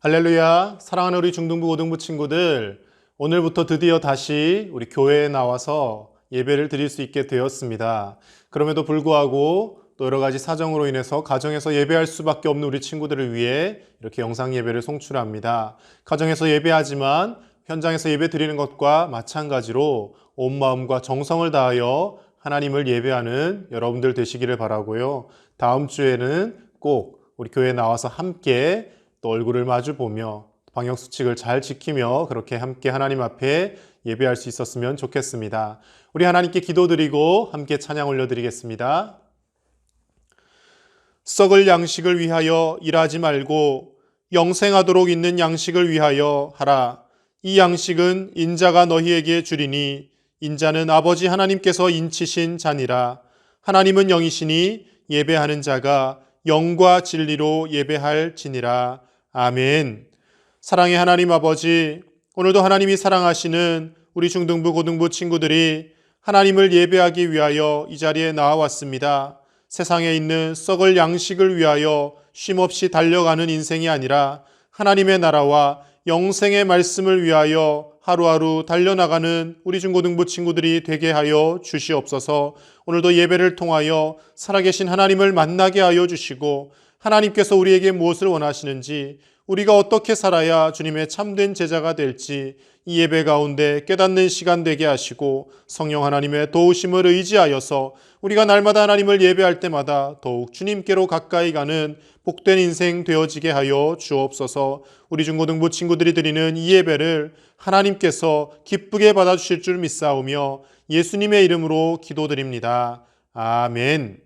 할렐루야. 사랑하는 우리 중등부 고등부 친구들, 오늘부터 드디어 다시 우리 교회에 나와서 예배를 드릴 수 있게 되었습니다. 그럼에도 불구하고 또 여러 가지 사정으로 인해서 가정에서 예배할 수밖에 없는 우리 친구들을 위해 이렇게 영상 예배를 송출합니다. 가정에서 예배하지만 현장에서 예배 드리는 것과 마찬가지로 온 마음과 정성을 다하여 하나님을 예배하는 여러분들 되시기를 바라고요. 다음 주에는 꼭 우리 교회에 나와서 함께 또 얼굴을 마주 보며 방역수칙을 잘 지키며 그렇게 함께 하나님 앞에 예배할 수 있었으면 좋겠습니다. 우리 하나님께 기도드리고 함께 찬양 올려드리겠습니다. 썩을 양식을 위하여 일하지 말고 영생하도록 있는 양식을 위하여 하라. 이 양식은 인자가 너희에게 주리니 인자는 아버지 하나님께서 인치신 자니라. 하나님은 영이시니 예배하는 자가 영과 진리로 예배할지니라. 아멘. 사랑의 하나님 아버지, 오늘도 하나님이 사랑하시는 우리 중등부 고등부 친구들이 하나님을 예배하기 위하여 이 자리에 나와왔습니다. 세상에 있는 썩을 양식을 위하여 쉼없이 달려가는 인생이 아니라 하나님의 나라와 영생의 말씀을 위하여 하루하루 달려나가는 우리 중고등부 친구들이 되게 하여 주시옵소서. 오늘도 예배를 통하여 살아계신 하나님을 만나게 하여 주시고 하나님께서 우리에게 무엇을 원하시는지, 우리가 어떻게 살아야 주님의 참된 제자가 될지 이 예배 가운데 깨닫는 시간 되게 하시고 성령 하나님의 도우심을 의지하여서 우리가 날마다 하나님을 예배할 때마다 더욱 주님께로 가까이 가는 복된 인생 되어지게 하여 주옵소서. 우리 중고등부 친구들이 드리는 이 예배를 하나님께서 기쁘게 받아주실 줄 믿사오며 예수님의 이름으로 기도드립니다. 아멘.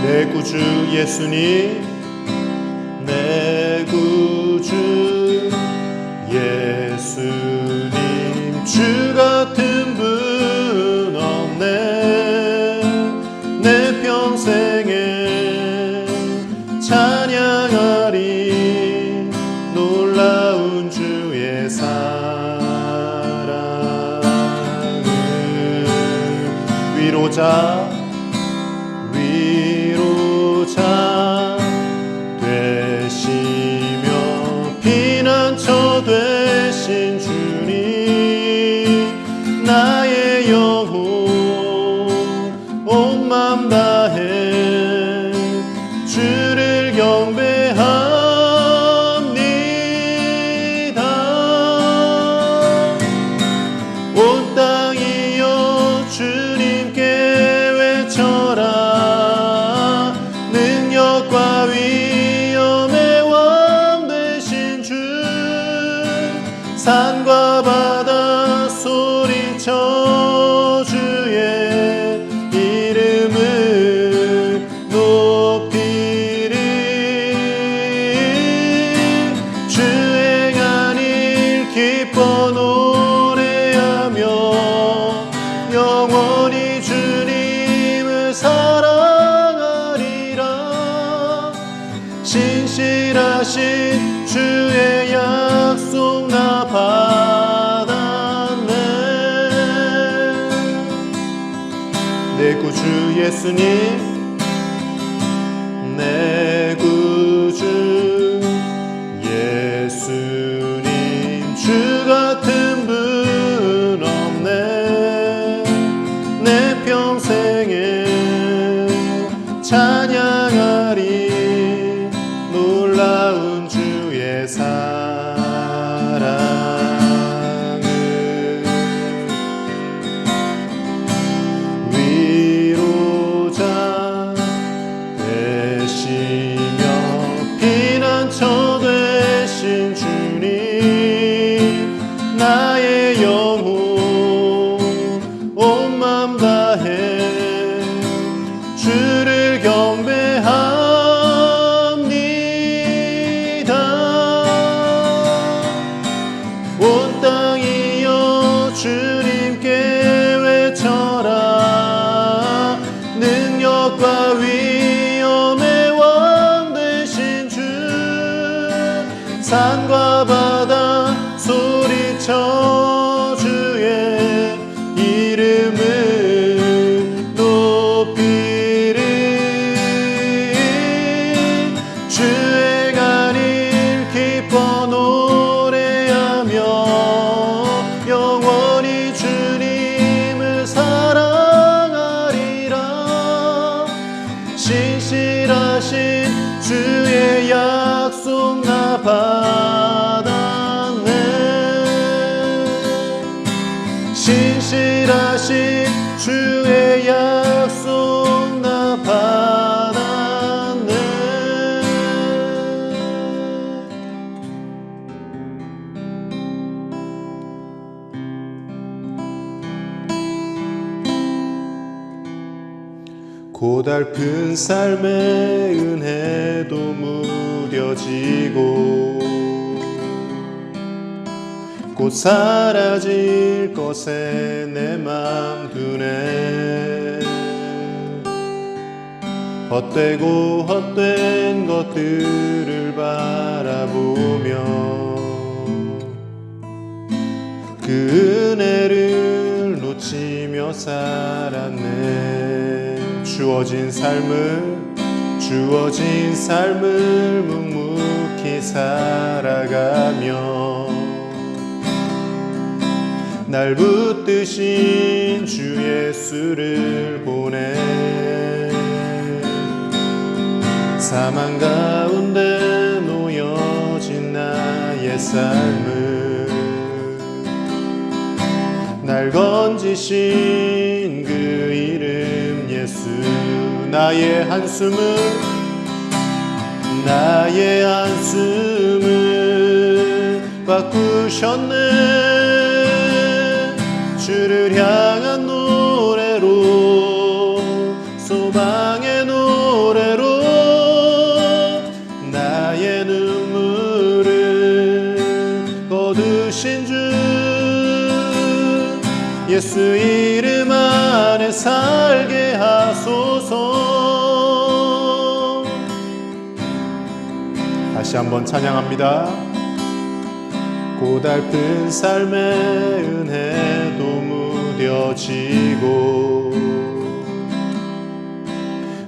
내 구주 예수님, 내 구주 예수님, 주 같은 분 없네. 내 평생에 찬양하리 놀라운 주의 사랑을. 위로자 되시며 피난처 되신 주님, 나의 영혼 온 맘 다해 주를 경배합니다. 온 땅이여 주님께 외쳐라. 능력과 위엄의 왕 되신 주, 산과 바다 소리쳐 주의 이름을 높이리. 주 행한 일 기뻐 노래하며 영원히 주님을 사랑하리라. 신실하신 주의 약속 나 받았네. 내 구주 예수님, 내 구주 예수님, 주 같은 분 없네. 내 평생에 찬양하리 놀라운 주의 사랑을. 위로자 되시며 피난처 되신 주님, 나의 영혼 온 맘 다해 주를 경배합니다. 온 땅이여 주님께 외쳐라. 능력과 위엄의 왕 되신 주, 산과 바다 소리쳐 신실하신 주의 약속 나 받았네. 고달픈 삶의 은혜도 무뎌지고 곧 사라질 것에 내 맘 두네. 헛되고 헛된 것들을 바라보며 그 은혜를 놓치며 살았네. 주어진 삶을 묵묵히 살아가며 날 붙드신 주 예수를 보내. 사망 가운데 놓여진 나의 삶을 날 건지신 그 이름 예수. 나의 한숨을 바꾸셨네. 주를 향한 노래로, 소망의 노래로 나의 눈물을 거두신 주 예수 이름 안에 살게 하소서. 다시 한번 찬양합니다. 고달픈 삶의 은혜도 무뎌지고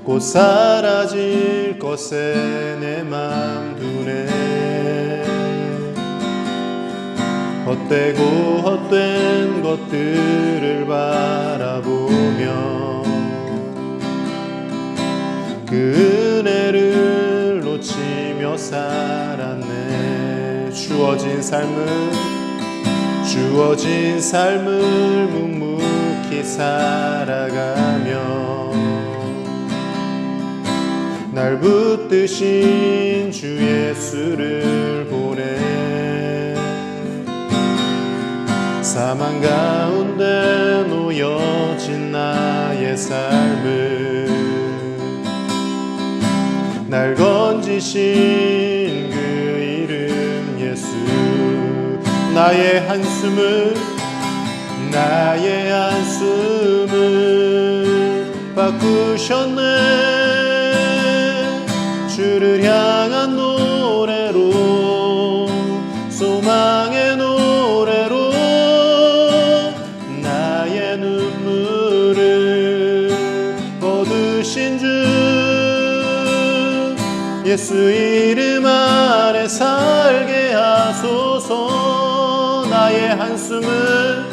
곧 사라질 것에 내 맘 두네. 헛되고 헛된 것들을 바라보며 그 은혜를 놓치며 살았네. 주어진 삶을 묵묵히 살아가며 날 붙드신 주 예수를 보내. 사망 가운데 놓여진 나의 삶을 날 건지신 그 이름 예수. 나의 한숨을 바꾸셨네. 주를 향한 노래로, 소망의 노래로 나의 눈물을 거두신 주 예수 이름 안에 살게 하소서. 나의 한숨을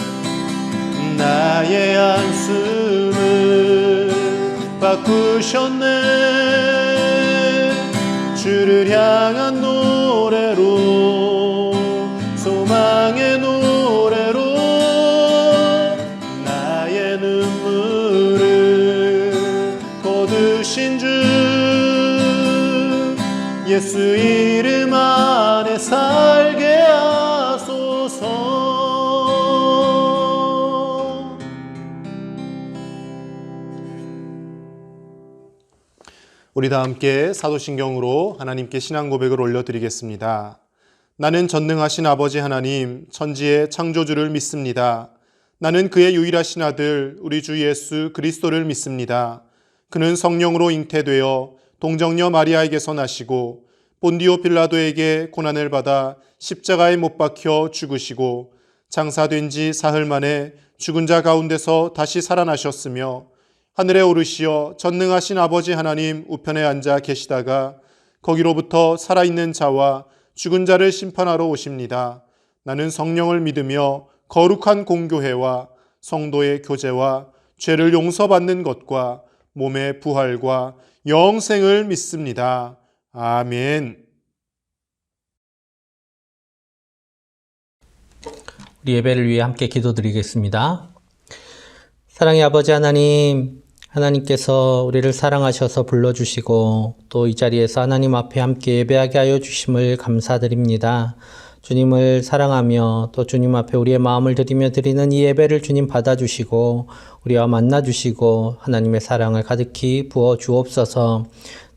바꾸셨네. 주를 향한 노래로, 소망의 노래로 나의 눈물을 거두신 주 예수 이름 안에 살게 하소서. 우리 다 함께 사도신경으로 하나님께 신앙 고백을 올려드리겠습니다. 나는 전능하신 아버지 하나님, 천지의 창조주를 믿습니다. 나는 그의 유일하신 아들 우리 주 예수 그리스도를 믿습니다. 그는 성령으로 잉태되어 동정녀 마리아에게서 나시고 본디오 빌라도에게 고난을 받아 십자가에 못 박혀 죽으시고 장사된 지 사흘 만에 죽은 자 가운데서 다시 살아나셨으며 하늘에 오르시어 전능하신 아버지 하나님 우편에 앉아 계시다가 거기로부터 살아있는 자와 죽은 자를 심판하러 오십니다. 나는 성령을 믿으며 거룩한 공교회와 성도의 교제와 죄를 용서받는 것과 몸의 부활과 영생을 믿습니다. 아멘. 우리 예배를 위해 함께 기도드리겠습니다. 사랑의 아버지 하나님, 하나님께서 우리를 사랑하셔서 불러주시고 또 이 자리에서 하나님 앞에 함께 예배하게 하여 주심을 감사드립니다. 주님을 사랑하며 또 주님 앞에 우리의 마음을 드리며 드리는 이 예배를 주님 받아주시고 우리와 만나주시고 하나님의 사랑을 가득히 부어 주옵소서.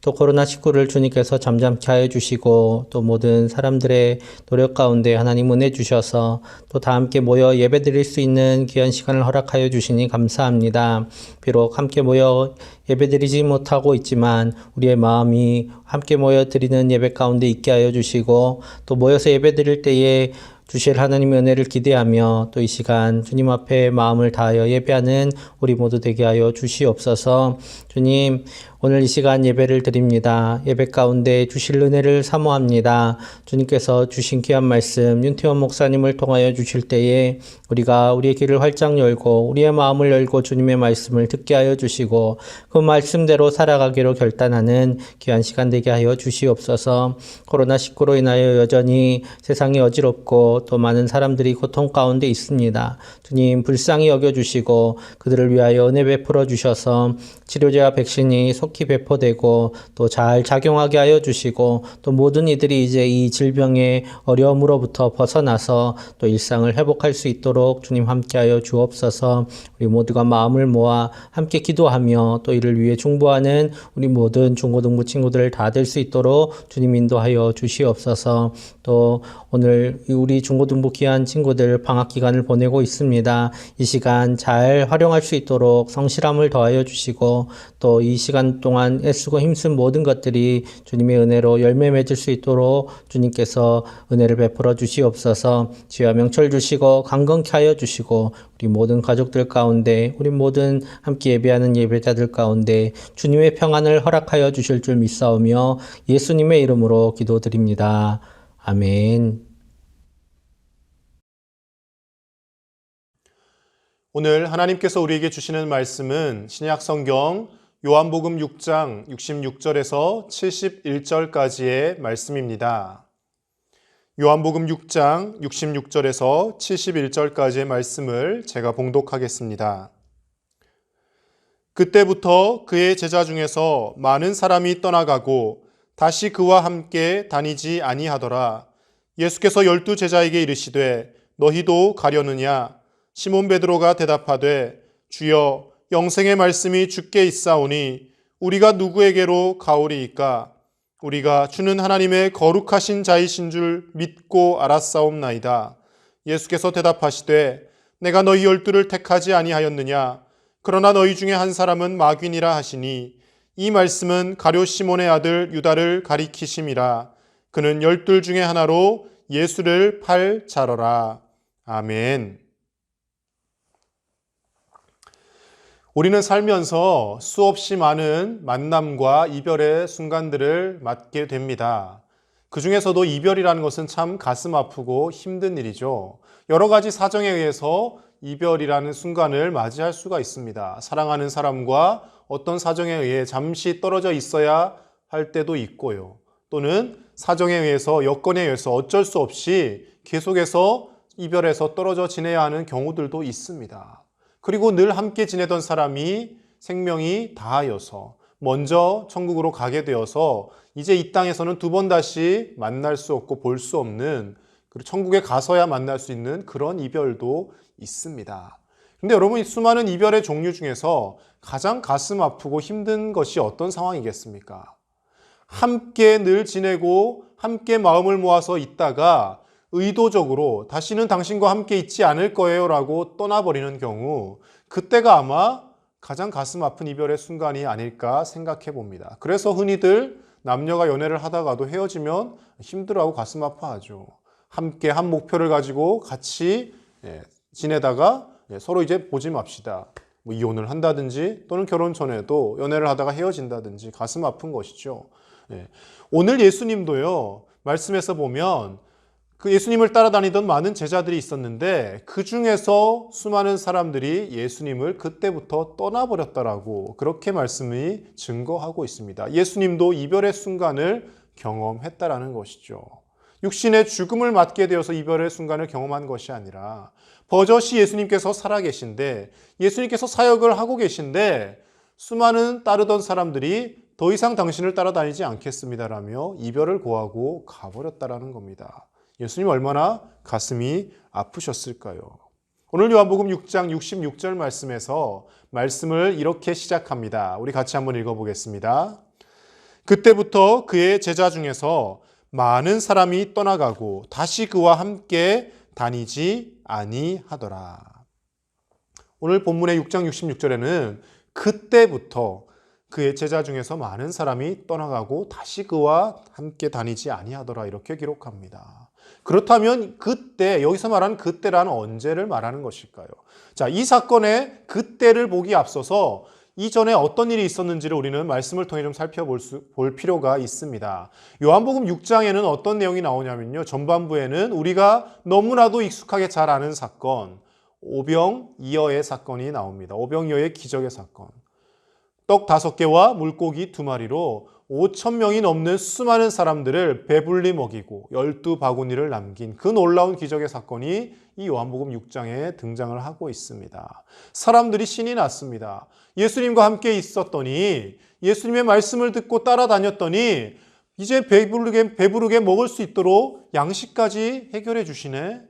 또 코로나19를 주님께서 잠잠케 하여 주시고 또 모든 사람들의 노력 가운데 하나님 은혜 주셔서 또 다 함께 모여 예배 드릴 수 있는 귀한 시간을 허락하여 주시니 감사합니다. 비록 함께 모여 예배 드리지 못하고 있지만 우리의 마음이 함께 모여 드리는 예배 가운데 있게 하여 주시고 또 모여서 예배 드릴 때에 주실 하나님의 은혜를 기대하며 또 이 시간 주님 앞에 마음을 다하여 예배하는 우리 모두 되게 하여 주시옵소서. 주님, 오늘 이 시간 예배를 드립니다. 예배 가운데 주실 은혜를 사모합니다. 주님께서 주신 귀한 말씀 윤태원 목사님을 통하여 주실 때에 우리가 우리의 귀를 활짝 열고 우리의 마음을 열고 주님의 말씀을 듣게 하여 주시고 그 말씀대로 살아가기로 결단하는 귀한 시간 되게 하여 주시옵소서. 코로나19로 인하여 여전히 세상이 어지럽고 또 많은 사람들이 고통 가운데 있습니다. 주님 불쌍히 여겨주시고 그들을 위하여 은혜 베풀어 주셔서 치료제와 백신이 속히 배포되고 또 잘 작용하게 하여 주시고 또 모든 이들이 이제 이 질병의 어려움으로부터 벗어나서 또 일상을 회복할 수 있도록 주님 함께하여 주옵소서. 우리 모두가 마음을 모아 함께 기도하며 또 이를 위해 중보하는 우리 모든 중고등부 친구들을 다 될 수 있도록 주님 인도하여 주시옵소서. 또 오늘 우리 중고등부 귀한 친구들 방학 기간을 보내고 있습니다. 이 시간 잘 활용할 수 있도록 성실함을 더하여 주시고 또 이 시간 동안 애쓰고 힘쓴 모든 것들이 주님의 은혜로 열매 맺을 수 있도록 주님께서 은혜를 베풀어 주시옵소서. 지혜와 명철 주시고 강건케 하여 주시고 우리 모든 가족들 가운데 우리 모든 함께 예배하는 예배자들 가운데 주님의 평안을 허락하여 주실 줄 믿사오며 예수님의 이름으로 기도드립니다. 아멘. 오늘 하나님께서 우리에게 주시는 말씀은 신약 성경 요한복음 6장 66절에서 71절까지의 말씀입니다. 요한복음 6장 66절에서 71절까지의 말씀을 제가 봉독하겠습니다. 그때부터 그의 제자 중에서 많은 사람이 떠나가고 다시 그와 함께 다니지 아니하더라. 예수께서 12 제자에게 이르시되 너희도 가려느냐? 시몬 베드로가 대답하되 주여 영생의 말씀이 주께 있사오니 우리가 누구에게로 가오리이까? 우리가 주는 하나님의 거룩하신 자이신 줄 믿고 알았사옵나이다. 예수께서 대답하시되 내가 너희 12를 택하지 아니하였느냐? 그러나 너희 중에 한 사람은 마귀니라 하시니 이 말씀은 가룟 시몬의 아들 유다를 가리키심이라. 그는 12 중에 하나로 예수를 팔 자러라. 아멘. 우리는 살면서 수없이 많은 만남과 이별의 순간들을 맞게 됩니다. 그 중에서도 이별이라는 것은 참 가슴 아프고 힘든 일이죠. 여러 가지 사정에 의해서 이별이라는 순간을 맞이할 수가 있습니다. 사랑하는 사람과 어떤 사정에 의해 잠시 떨어져 있어야 할 때도 있고요. 또는 사정에 의해서 여건에 의해서 어쩔 수 없이 계속해서 이별해서 떨어져 지내야 하는 경우들도 있습니다. 그리고 늘 함께 지내던 사람이 생명이 다하여서 먼저 천국으로 가게 되어서 이제 이 땅에서는 두 번 다시 만날 수 없고 볼 수 없는, 그리고 천국에 가서야 만날 수 있는 그런 이별도 있습니다. 근데 여러분, 이 수많은 이별의 종류 중에서 가장 가슴 아프고 힘든 것이 어떤 상황이겠습니까? 함께 늘 지내고 함께 마음을 모아서 있다가 의도적으로 다시는 당신과 함께 있지 않을 거예요 라고 떠나버리는 경우, 그때가 아마 가장 가슴 아픈 이별의 순간이 아닐까 생각해 봅니다. 그래서 흔히들 남녀가 연애를 하다가도 헤어지면 힘들어하고 가슴 아파하죠. 함께 한 목표를 가지고 같이 지내다가 서로 이제 보지 맙시다, 뭐 이혼을 한다든지 또는 결혼 전에도 연애를 하다가 헤어진다든지 가슴 아픈 것이죠. 오늘 예수님도요, 말씀에서 보면 그 예수님을 따라다니던 많은 제자들이 있었는데 그 중에서 수많은 사람들이 예수님을 그때부터 떠나버렸다라고 그렇게 말씀이 증거하고 있습니다. 예수님도 이별의 순간을 경험했다라는 것이죠. 육신의 죽음을 맞게 되어서 이별의 순간을 경험한 것이 아니라 버젓이 예수님께서 살아계신데 예수님께서 사역을 하고 계신데 수많은 따르던 사람들이 더 이상 당신을 따라다니지 않겠습니다라며 이별을 고하고 가버렸다라는 겁니다. 예수님 얼마나 가슴이 아프셨을까요? 오늘 요한복음 6장 66절 말씀에서 말씀을 이렇게 시작합니다. 우리 같이 한번 읽어보겠습니다. 그때부터 그의 제자 중에서 많은 사람이 떠나가고 다시 그와 함께 다니지 아니하더라. 오늘 본문의 6장 66절에는 그때부터 그의 제자 중에서 많은 사람이 떠나가고 다시 그와 함께 다니지 아니하더라 이렇게 기록합니다. 그렇다면 그때, 여기서 말하는 그때라는 언제를 말하는 것일까요? 자, 이 사건의 그때를 보기 앞서서 이전에 어떤 일이 있었는지를 우리는 말씀을 통해 좀 살펴볼 필요가 있습니다. 요한복음 6장에는 어떤 내용이 나오냐면요. 전반부에는 우리가 너무나도 익숙하게 잘 아는 사건, 오병이어의 사건이 나옵니다. 오병이어의 기적의 사건. 떡 5개와 물고기 2마리로 5,000명이 넘는 수많은 사람들을 배불리 먹이고 12바구니를 남긴 그 놀라운 기적의 사건이 이 요한복음 6장에 등장을 하고 있습니다. 사람들이 신이 났습니다. 예수님과 함께 있었더니 예수님의 말씀을 듣고 따라다녔더니 이제 배부르게 먹을 수 있도록 양식까지 해결해 주시네.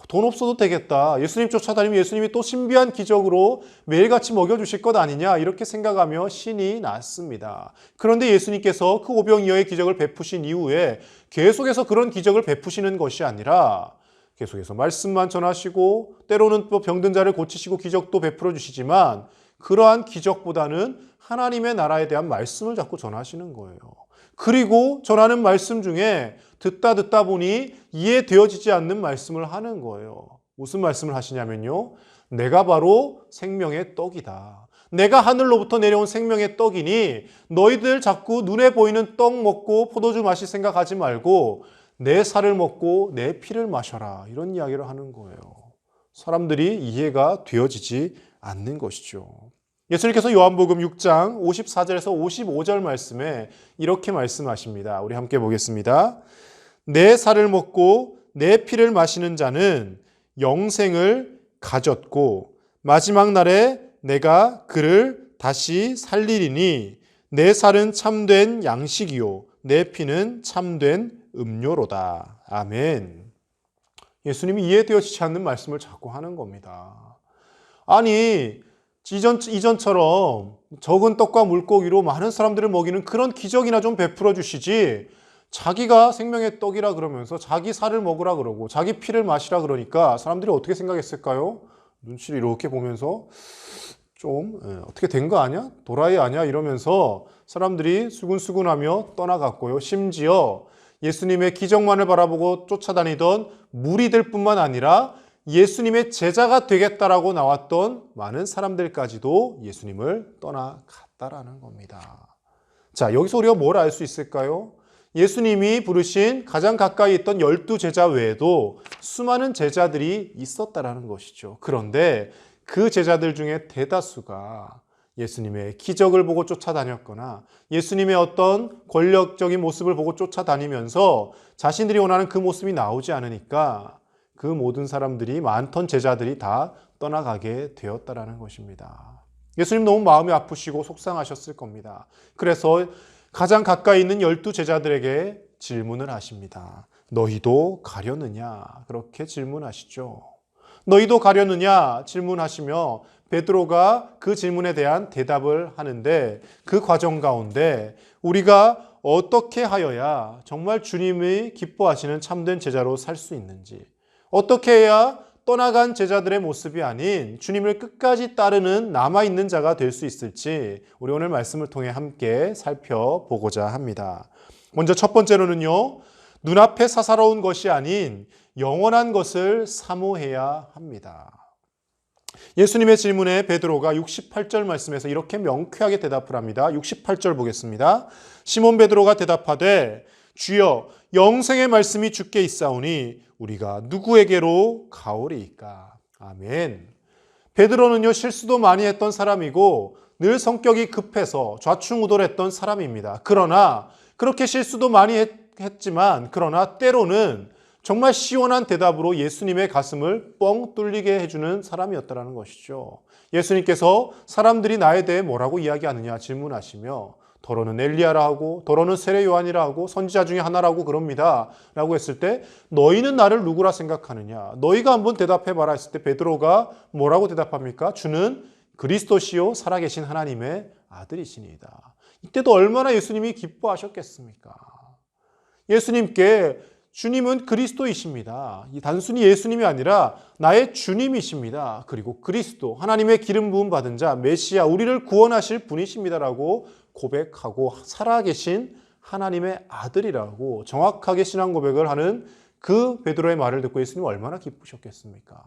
돈 없어도 되겠다. 예수님 쫓아다니면 예수님이 또 신비한 기적으로 매일같이 먹여주실 것 아니냐 이렇게 생각하며 신이 났습니다. 그런데 예수님께서 그 오병이어의 기적을 베푸신 이후에 계속해서 그런 기적을 베푸시는 것이 아니라 계속해서 말씀만 전하시고 때로는 또 병든 자를 고치시고 기적도 베풀어 주시지만 그러한 기적보다는 하나님의 나라에 대한 말씀을 자꾸 전하시는 거예요. 그리고 전하는 말씀 중에 듣다 보니 이해되어지지 않는 말씀을 하는 거예요. 무슨 말씀을 하시냐면요. 내가 바로 생명의 떡이다. 내가 하늘로부터 내려온 생명의 떡이니 너희들 자꾸 눈에 보이는 떡 먹고 포도주 마실 생각하지 말고 내 살을 먹고 내 피를 마셔라. 이런 이야기를 하는 거예요. 사람들이 이해가 되어지지 않는 것이죠. 예수님께서 요한복음 6장 54절에서 55절 말씀에 이렇게 말씀하십니다. 우리 함께 보겠습니다. 내 살을 먹고 내 피를 마시는 자는 영생을 가졌고 마지막 날에 내가 그를 다시 살리리니 내 살은 참된 양식이요 내 피는 참된 음료로다. 아멘. 예수님이 이해되어지지 않는 말씀을 자꾸 하는 겁니다. 아니 이전처럼 적은 떡과 물고기로 많은 사람들을 먹이는 그런 기적이나 좀 베풀어 주시지 자기가 생명의 떡이라 그러면서 자기 살을 먹으라 그러고 자기 피를 마시라 그러니까 사람들이 어떻게 생각했을까요? 눈치를 이렇게 보면서 좀 어떻게 된 거 아니야? 도라이 아니야? 이러면서 사람들이 수군수군하며 떠나갔고요. 심지어 예수님의 기적만을 바라보고 쫓아다니던 무리들 뿐만 아니라 예수님의 제자가 되겠다라고 나왔던 많은 사람들까지도 예수님을 떠나갔다라는 겁니다. 자, 여기서 우리가 뭘 알 수 있을까요? 예수님이 부르신 가장 가까이 있던 12제자 외에도 수많은 제자들이 있었다라는 것이죠. 그런데 그 제자들 중에 대다수가 예수님의 기적을 보고 쫓아다녔거나 예수님의 어떤 권력적인 모습을 보고 쫓아다니면서 자신들이 원하는 그 모습이 나오지 않으니까 그 모든 사람들이 많던 제자들이 다 떠나가게 되었다라는 것입니다. 예수님 너무 마음이 아프시고 속상하셨을 겁니다. 그래서 가장 가까이 있는 12제자들에게 질문을 하십니다. 너희도 가려느냐? 그렇게 질문하시죠. 너희도 가려느냐? 질문하시며 베드로가 그 질문에 대한 대답을 하는데 그 과정 가운데 우리가 어떻게 하여야 정말 주님이 기뻐하시는 참된 제자로 살 수 있는지 어떻게 해야 떠나간 제자들의 모습이 아닌 주님을 끝까지 따르는 남아있는 자가 될 수 있을지 우리 오늘 말씀을 통해 함께 살펴보고자 합니다. 먼저 첫 번째로는요. 눈앞에 사사로운 것이 아닌 영원한 것을 사모해야 합니다. 예수님의 질문에 베드로가 68절 말씀에서 이렇게 명쾌하게 대답을 합니다. 68절 보겠습니다. 시몬 베드로가 대답하되 주여 영생의 말씀이 주께 있사오니 우리가 누구에게로 가오리이까. 아멘. 베드로는요 실수도 많이 했던 사람이고 늘 성격이 급해서 좌충우돌했던 사람입니다. 그러나 그렇게 실수도 많이 했지만 그러나 때로는 정말 시원한 대답으로 예수님의 가슴을 뻥 뚫리게 해주는 사람이었다는 것이죠. 예수님께서 사람들이 나에 대해 뭐라고 이야기하느냐 질문하시며 더러는 엘리야라 하고 더러는 세례 요한이라 하고 선지자 중에 하나라고 그럽니다 라고 했을 때 너희는 나를 누구라 생각하느냐 너희가 한번 대답해봐라 했을 때 베드로가 뭐라고 대답합니까? 주는 그리스도시요 살아계신 하나님의 아들이시니이다. 이때도 얼마나 예수님이 기뻐하셨겠습니까? 예수님께 주님은 그리스도이십니다. 단순히 예수님이 아니라 나의 주님이십니다. 그리고 그리스도, 하나님의 기름 부음 받은 자, 메시아, 우리를 구원하실 분이십니다라고 고백하고 살아계신 하나님의 아들이라고 정확하게 신앙 고백을 하는 그 베드로의 말을 듣고 예수님은 얼마나 기쁘셨겠습니까?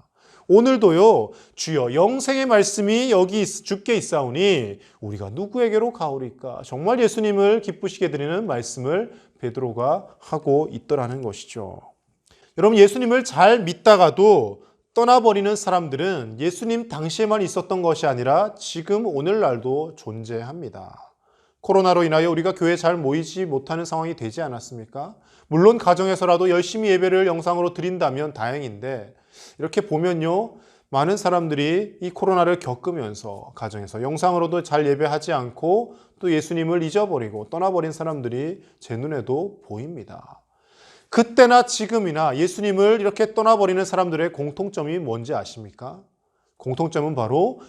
오늘도요, 주여 영생의 말씀이 여기 주께 있사오니 우리가 누구에게로 가오리까? 정말 예수님을 기쁘시게 드리는 말씀을 베드로가 하고 있더라는 것이죠. 여러분, 예수님을 잘 믿다가도 떠나버리는 사람들은 예수님 당시에만 있었던 것이 아니라 지금 오늘날도 존재합니다. 코로나로 인하여 우리가 교회에 잘 모이지 못하는 상황이 되지 않았습니까? 물론 가정에서라도 열심히 예배를 영상으로 드린다면 다행인데 이렇게 보면요, 많은 사람들이 이 코로나를 겪으면서 가정에서 영상으로도 잘 예배하지 않고 또 예수님을 잊어버리고 떠나버린 사람들이 제 눈에도 보입니다. 그때나 지금이나 예수님을 이렇게 떠나버리는 사람들의 공통점이 뭔지 아십니까? 공통점은 바로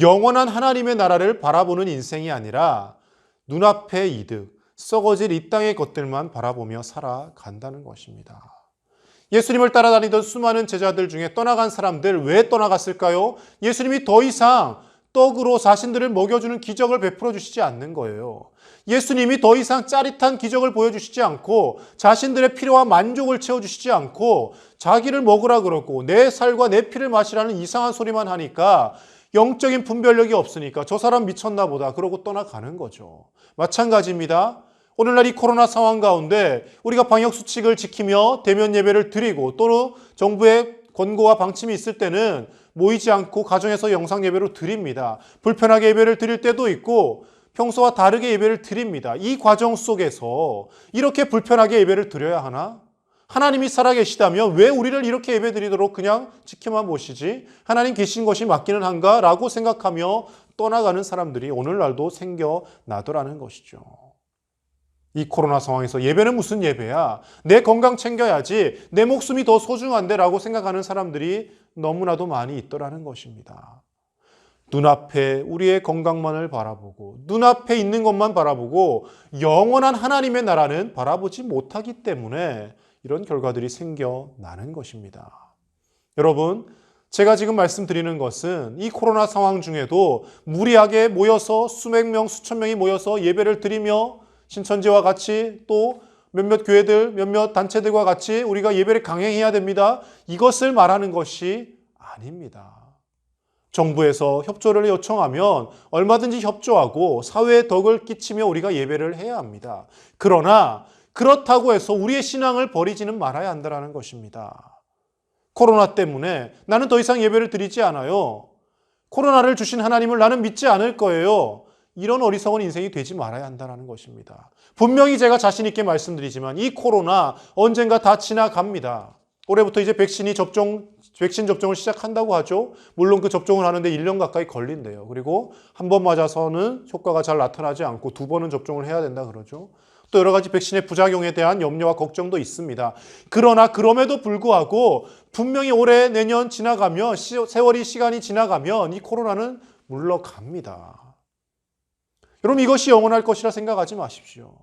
영원한 하나님의 나라를 바라보는 인생이 아니라 눈앞의 이득, 썩어질 이 땅의 것들만 바라보며 살아간다는 것입니다. 예수님을 따라다니던 수많은 제자들 중에 떠나간 사람들 왜 떠나갔을까요? 예수님이 더 이상 떡으로 자신들을 먹여주는 기적을 베풀어 주시지 않는 거예요. 예수님이 더 이상 짜릿한 기적을 보여주시지 않고 자신들의 필요와 만족을 채워주시지 않고 자기를 먹으라 그러고 내 살과 내 피를 마시라는 이상한 소리만 하니까 영적인 분별력이 없으니까 저 사람 미쳤나 보다 그러고 떠나가는 거죠. 마찬가지입니다. 오늘날 이 코로나 상황 가운데 우리가 방역수칙을 지키며 대면 예배를 드리고 또는 정부의 권고와 방침이 있을 때는 모이지 않고 가정에서 영상 예배로 드립니다. 불편하게 예배를 드릴 때도 있고 평소와 다르게 예배를 드립니다. 이 과정 속에서 이렇게 불편하게 예배를 드려야 하나? 하나님이 살아계시다면 왜 우리를 이렇게 예배 드리도록 그냥 지켜만 보시지? 하나님 계신 것이 맞기는 한가? 라고 생각하며 떠나가는 사람들이 오늘날도 생겨나더라는 것이죠. 이 코로나 상황에서 예배는 무슨 예배야? 내 건강 챙겨야지. 내 목숨이 더 소중한데 라고 생각하는 사람들이 너무나도 많이 있더라는 것입니다. 눈앞에 우리의 건강만을 바라보고 눈앞에 있는 것만 바라보고 영원한 하나님의 나라는 바라보지 못하기 때문에 이런 결과들이 생겨나는 것입니다. 여러분, 제가 지금 말씀드리는 것은 이 코로나 상황 중에도 무리하게 모여서 수백 명, 수천 명이 모여서 예배를 드리며 신천지와 같이 또 몇몇 교회들, 몇몇 단체들과 같이 우리가 예배를 강행해야 됩니다. 이것을 말하는 것이 아닙니다. 정부에서 협조를 요청하면 얼마든지 협조하고 사회에 덕을 끼치며 우리가 예배를 해야 합니다. 그러나 그렇다고 해서 우리의 신앙을 버리지는 말아야 한다는 것입니다. 코로나 때문에 나는 더 이상 예배를 드리지 않아요. 코로나를 주신 하나님을 나는 믿지 않을 거예요. 이런 어리석은 인생이 되지 말아야 한다는 것입니다. 분명히 제가 자신 있게 말씀드리지만 이 코로나 언젠가 다 지나갑니다. 올해부터 이제 백신 접종을 시작한다고 하죠. 물론 그 접종을 하는데 1년 가까이 걸린대요. 그리고 한 번 맞아서는 효과가 잘 나타나지 않고 2번은 접종을 해야 된다 그러죠. 또 여러 가지 백신의 부작용에 대한 염려와 걱정도 있습니다. 그러나 그럼에도 불구하고 분명히 올해 내년 지나가면 세월이 시간이 지나가면 이 코로나는 물러갑니다. 여러분, 이것이 영원할 것이라 생각하지 마십시오.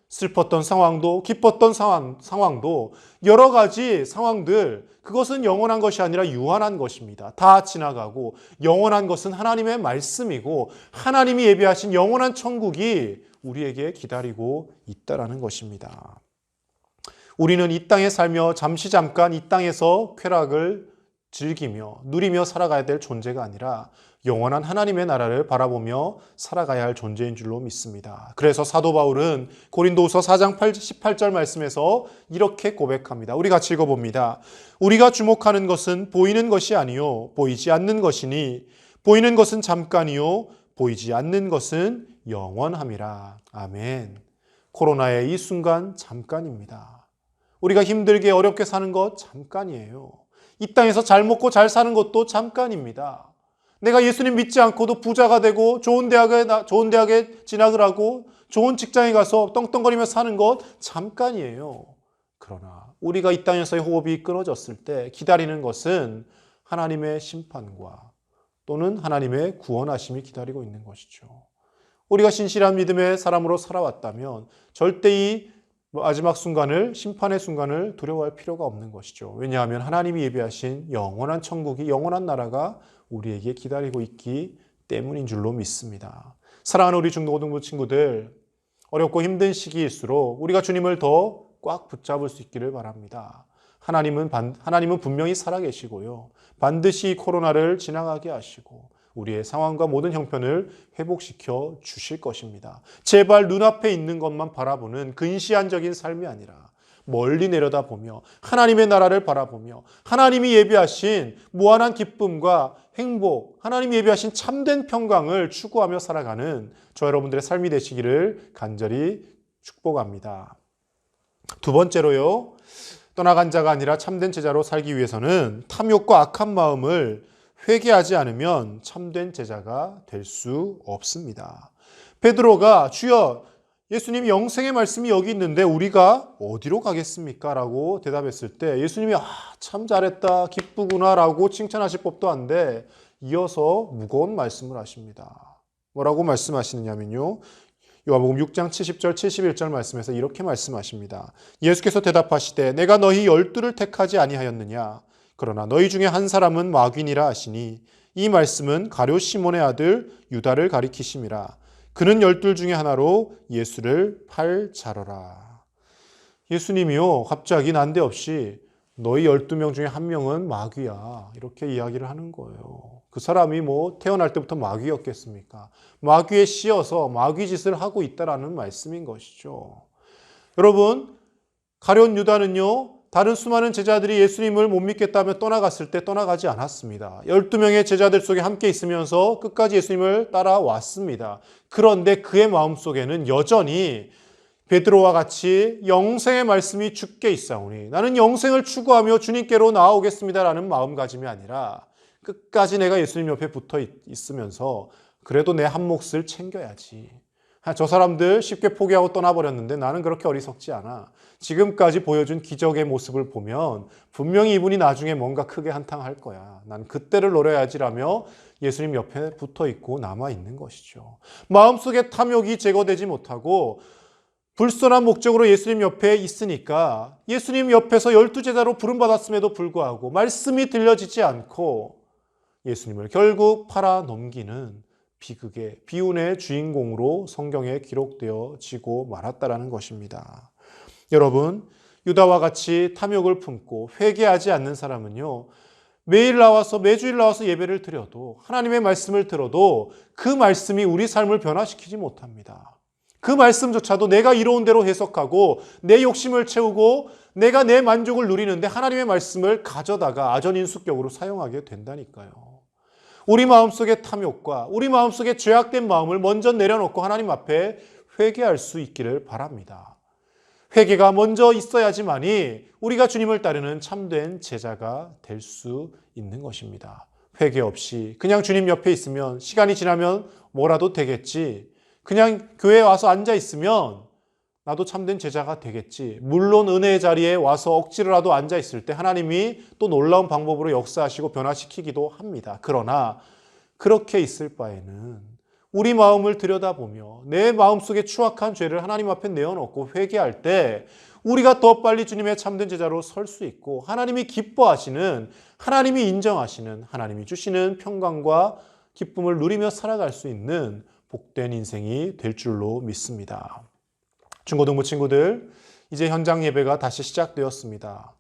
슬펐던 상황도 기뻤던 상황도 여러 가지 상황들, 그것은 영원한 것이 아니라 유한한 것입니다. 다 지나가고 영원한 것은 하나님의 말씀이고 하나님이 예비하신 영원한 천국이 우리에게 기다리고 있다라는 것입니다. 우리는 이 땅에 살며 잠깐 이 땅에서 쾌락을 즐기며 누리며 살아가야 될 존재가 아니라 영원한 하나님의 나라를 바라보며 살아가야 할 존재인 줄로 믿습니다. 그래서 사도 바울은 고린도후서 4장 18절 말씀에서 이렇게 고백합니다. 우리 같이 읽어봅니다. 우리가 주목하는 것은 보이는 것이 아니요 보이지 않는 것이니 보이는 것은 잠깐이요 보이지 않는 것은 영원함이라. 아멘. 코로나의 이 순간 잠깐입니다. 우리가 힘들게 어렵게 사는 것 잠깐이에요. 이 땅에서 잘 먹고 잘 사는 것도 잠깐입니다. 내가 예수님 믿지 않고도 부자가 되고 좋은 대학에 진학을 하고 좋은 직장에 가서 떵떵거리며 사는 것 잠깐이에요. 그러나 우리가 이 땅에서의 호흡이 끊어졌을 때 기다리는 것은 하나님의 심판과 또는 하나님의 구원하심이 기다리고 있는 것이죠. 우리가 신실한 믿음의 사람으로 살아왔다면 절대 이 마지막 순간을, 심판의 순간을 두려워할 필요가 없는 것이죠. 왜냐하면 하나님이 예비하신 영원한 천국이, 영원한 나라가 우리에게 기다리고 있기 때문인 줄로 믿습니다. 사랑하는 우리 중고등부 친구들, 어렵고 힘든 시기일수록 우리가 주님을 더 꽉 붙잡을 수 있기를 바랍니다. 하나님은 분명히 살아계시고요. 반드시 코로나를 지나가게 하시고 우리의 상황과 모든 형편을 회복시켜 주실 것입니다. 제발 눈앞에 있는 것만 바라보는 근시안적인 삶이 아니라 멀리 내려다보며 하나님의 나라를 바라보며 하나님이 예비하신 무한한 기쁨과 행복, 하나님이 예비하신 참된 평강을 추구하며 살아가는 저 여러분들의 삶이 되시기를 간절히 축복합니다. 두 번째로요. 떠나간 자가 아니라 참된 제자로 살기 위해서는 탐욕과 악한 마음을 회개하지 않으면 참된 제자가 될 수 없습니다. 베드로가 주여 예수님이 영생의 말씀이 여기 있는데 우리가 어디로 가겠습니까? 라고 대답했을 때 예수님이 참 잘했다 기쁘구나 라고 칭찬하실 법도 한데 이어서 무거운 말씀을 하십니다. 뭐라고 말씀하시느냐면요. 요한복음 6장 70절 71절 말씀에서 이렇게 말씀하십니다. 예수께서 대답하시되 내가 너희 12를 택하지 아니하였느냐? 그러나 너희 중에 한 사람은 마귀니라 하시니 이 말씀은 가룟 시몬의 아들 유다를 가리키심이라. 그는 12 중에 하나로 예수를 팔 자러라. 예수님이요 갑자기 난데없이 너희 12명 중에 한 명은 마귀야 이렇게 이야기를 하는 거예요. 그 사람이 태어날 때부터 마귀였겠습니까? 마귀에 씌어서 마귀 짓을 하고 있다라는 말씀인 것이죠. 여러분, 가룟 유다는요 다른 수많은 제자들이 예수님을 못 믿겠다며 떠나갔을 때 떠나가지 않았습니다. 12명의 제자들 속에 함께 있으면서 끝까지 예수님을 따라왔습니다. 그런데 그의 마음속에는 여전히 베드로와 같이 영생의 말씀이 주께 있사오니 나는 영생을 추구하며 주님께로 나아오겠습니다라는 마음가짐이 아니라 끝까지 내가 예수님 옆에 붙어 있으면서 그래도 내 한 몫을 챙겨야지. 저 사람들 쉽게 포기하고 떠나버렸는데 나는 그렇게 어리석지 않아. 지금까지 보여준 기적의 모습을 보면 분명히 이분이 나중에 뭔가 크게 한탕할 거야. 난 그때를 노려야지라며 예수님 옆에 붙어 있고 남아 있는 것이죠. 마음속에 탐욕이 제거되지 못하고 불순한 목적으로 예수님 옆에 있으니까 예수님 옆에서 12제자로 부름받았음에도 불구하고 말씀이 들려지지 않고 예수님을 결국 팔아 넘기는 비극의 비운의 주인공으로 성경에 기록되어지고 말았다라는 것입니다. 여러분, 유다와 같이 탐욕을 품고 회개하지 않는 사람은요, 매주일 나와서 예배를 드려도 하나님의 말씀을 들어도 그 말씀이 우리 삶을 변화시키지 못합니다. 그 말씀조차도 내가 이로운 대로 해석하고 내 욕심을 채우고 내가 내 만족을 누리는데 하나님의 말씀을 가져다가 아전인수격으로 사용하게 된다니까요. 우리 마음속의 탐욕과 우리 마음속의 죄악된 마음을 먼저 내려놓고 하나님 앞에 회개할 수 있기를 바랍니다. 회개가 먼저 있어야지만이 우리가 주님을 따르는 참된 제자가 될 수 있는 것입니다. 회개 없이 그냥 주님 옆에 있으면 시간이 지나면 뭐라도 되겠지. 그냥 교회에 와서 앉아 있으면 나도 참된 제자가 되겠지. 물론 은혜의 자리에 와서 억지로라도 앉아 있을 때 하나님이 또 놀라운 방법으로 역사하시고 변화시키기도 합니다. 그러나 그렇게 있을 바에는 우리 마음을 들여다보며 내 마음속에 추악한 죄를 하나님 앞에 내어놓고 회개할 때 우리가 더 빨리 주님의 참된 제자로 설 수 있고 하나님이 기뻐하시는, 하나님이 인정하시는, 하나님이 주시는 평강과 기쁨을 누리며 살아갈 수 있는 복된 인생이 될 줄로 믿습니다. 중고등부 친구들, 이제 현장 예배가 다시 시작되었습니다.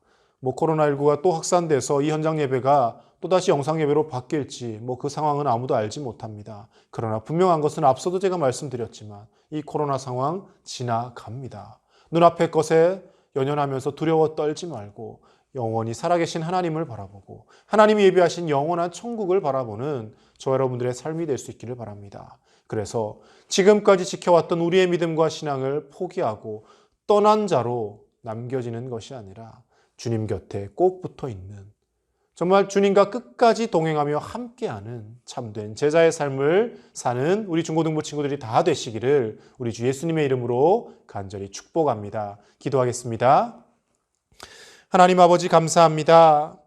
코로나19가 또 확산돼서 이 현장 예배가 또다시 영상 예배로 바뀔지 그 상황은 아무도 알지 못합니다. 그러나 분명한 것은 앞서도 제가 말씀드렸지만 이 코로나 상황 지나갑니다. 눈앞의 것에 연연하면서 두려워 떨지 말고 영원히 살아계신 하나님을 바라보고 하나님이 예비하신 영원한 천국을 바라보는 저 여러분들의 삶이 될 수 있기를 바랍니다. 그래서 지금까지 지켜왔던 우리의 믿음과 신앙을 포기하고 떠난 자로 남겨지는 것이 아니라 주님 곁에 꼭 붙어 있는, 정말 주님과 끝까지 동행하며 함께하는 참된 제자의 삶을 사는 우리 중고등부 친구들이 다 되시기를 우리 주 예수님의 이름으로 간절히 축복합니다. 기도하겠습니다. 하나님 아버지 감사합니다.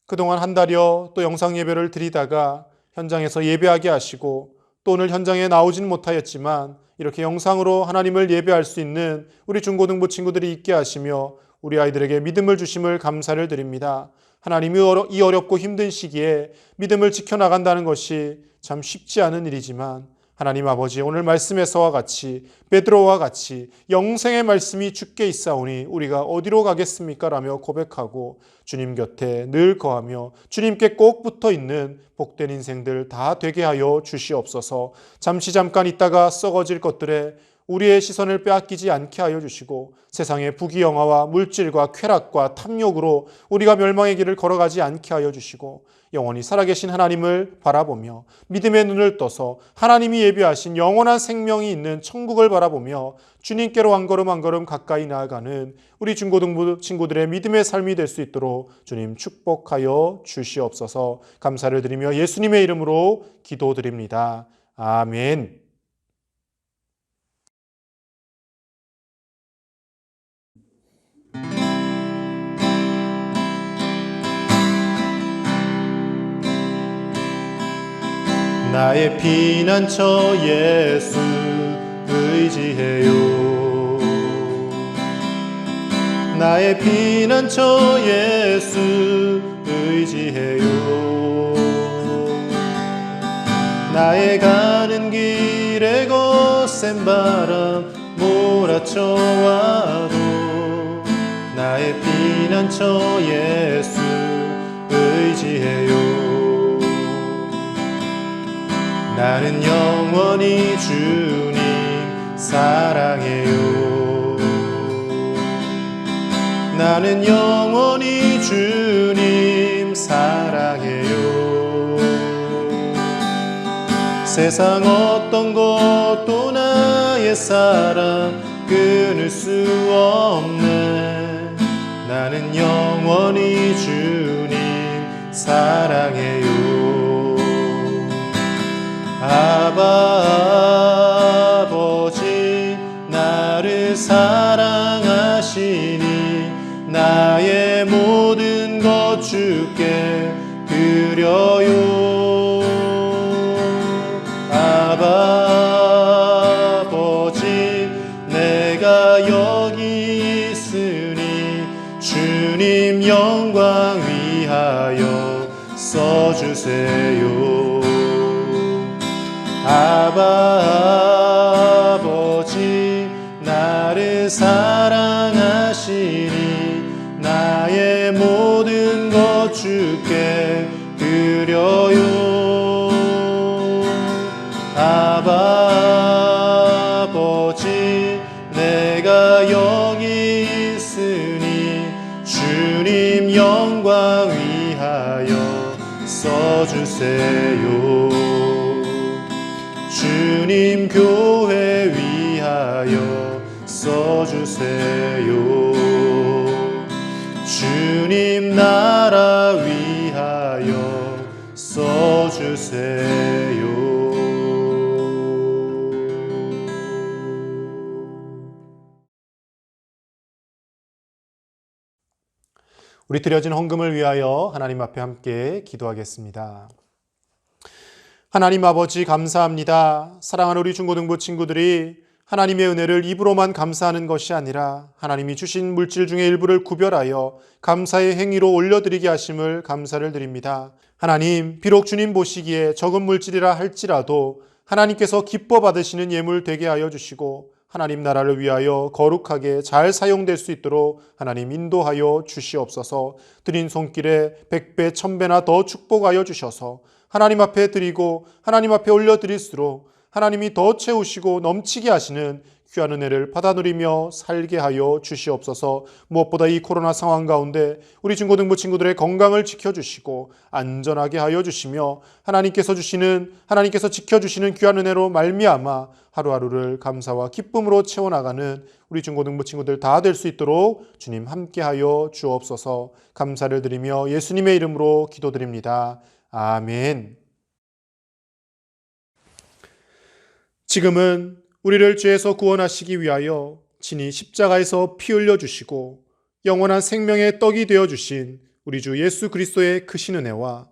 그동안 한 달여 또 영상 예배를 드리다가 현장에서 예배하게 하시고 또 오늘 현장에 나오진 못하였지만 이렇게 영상으로 하나님을 예배할 수 있는 우리 중고등부 친구들이 있게 하시며 우리 아이들에게 믿음을 주심을 감사를 드립니다. 하나님이 이 어렵고 힘든 시기에 믿음을 지켜나간다는 것이 참 쉽지 않은 일이지만 하나님 아버지, 오늘 말씀에서와 같이 베드로와 같이 영생의 말씀이 주께 있사오니 우리가 어디로 가겠습니까? 라며 고백하고 주님 곁에 늘 거하며 주님께 꼭 붙어 있는 복된 인생들 다 되게 하여 주시옵소서. 잠깐 있다가 썩어질 것들에 우리의 시선을 빼앗기지 않게 하여 주시고 세상의 부귀영화와 물질과 쾌락과 탐욕으로 우리가 멸망의 길을 걸어가지 않게 하여 주시고 영원히 살아계신 하나님을 바라보며 믿음의 눈을 떠서 하나님이 예비하신 영원한 생명이 있는 천국을 바라보며 주님께로 한 걸음 한 걸음 가까이 나아가는 우리 중고등부 친구들의 믿음의 삶이 될 수 있도록 주님 축복하여 주시옵소서. 감사를 드리며 예수님의 이름으로 기도드립니다. 아멘. 나의 피난처 예수 의지해요. 나의 피난처 예수 의지해요. 나의 가는 길에 거센 바람 몰아쳐와도 나의 피난처 예수 의지해요. 나는 영원히 주님 사랑해요. 나는 영원히 주님 사랑해요. 세상 어떤 것도 나의 사랑 끊을 수 없네. 나는 영원히 주님 사랑해요. 아버지 나를 사랑하시니 나의 모든 것 주께 드려요. 아버지 내가 여기 있으니 주님 영광 위하여 써주세요. 아버지 나를 사랑하시니 나의 모든 것 주께 드려요. 아버지 내가 여기 있으니 주님 영광 위하여 써주세요. 주님 교회 위하여 써주세요. 주님 나라 위하여 써주세요. 우리 드려진 헌금을 위하여 하나님 앞에 함께 기도하겠습니다. 하나님 아버지 감사합니다. 사랑하는 우리 중고등부 친구들이 하나님의 은혜를 입으로만 감사하는 것이 아니라 하나님이 주신 물질 중에 일부를 구별하여 감사의 행위로 올려드리게 하심을 감사를 드립니다. 하나님, 비록 주님 보시기에 적은 물질이라 할지라도 하나님께서 기뻐 받으시는 예물 되게 하여 주시고 하나님 나라를 위하여 거룩하게 잘 사용될 수 있도록 하나님 인도하여 주시옵소서. 드린 손길에 100배, 1000배나 더 축복하여 주셔서 하나님 앞에 드리고 하나님 앞에 올려드릴수록 하나님이 더 채우시고 넘치게 하시는 귀한 은혜를 받아 누리며 살게 하여 주시옵소서. 무엇보다 이 코로나 상황 가운데 우리 중고등부 친구들의 건강을 지켜주시고 안전하게 하여 주시며 하나님께서 지켜주시는 귀한 은혜로 말미암아 하루하루를 감사와 기쁨으로 채워나가는 우리 중고등부 친구들 다 될 수 있도록 주님 함께하여 주옵소서. 감사를 드리며 예수님의 이름으로 기도드립니다. 아멘. 지금은 우리를 죄에서 구원하시기 위하여 친히 십자가에서 피 흘려 주시고 영원한 생명의 떡이 되어 주신 우리 주 예수 그리스도의 크신 은혜와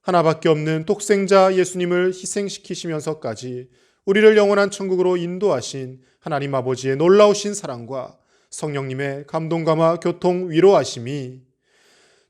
하나밖에 없는 독생자 예수님을 희생시키시면서까지 우리를 영원한 천국으로 인도하신 하나님 아버지의 놀라우신 사랑과 성령님의 감동감화 교통 위로하심이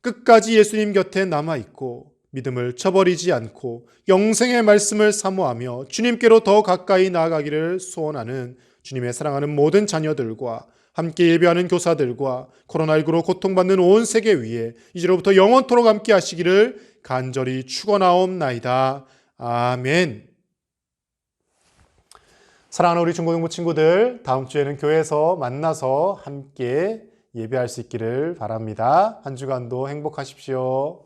끝까지 예수님 곁에 남아있고 믿음을 저버리지 않고 영생의 말씀을 사모하며 주님께로 더 가까이 나아가기를 소원하는 주님의 사랑하는 모든 자녀들과 함께 예배하는 교사들과 코로나19로 고통받는 온 세계 위에 이제로부터 영원토록 함께 하시기를 간절히 축원하옵나이다. 아멘. 사랑하는 우리 중고등부 친구들, 다음 주에는 교회에서 만나서 함께 예배할 수 있기를 바랍니다. 한 주간도 행복하십시오.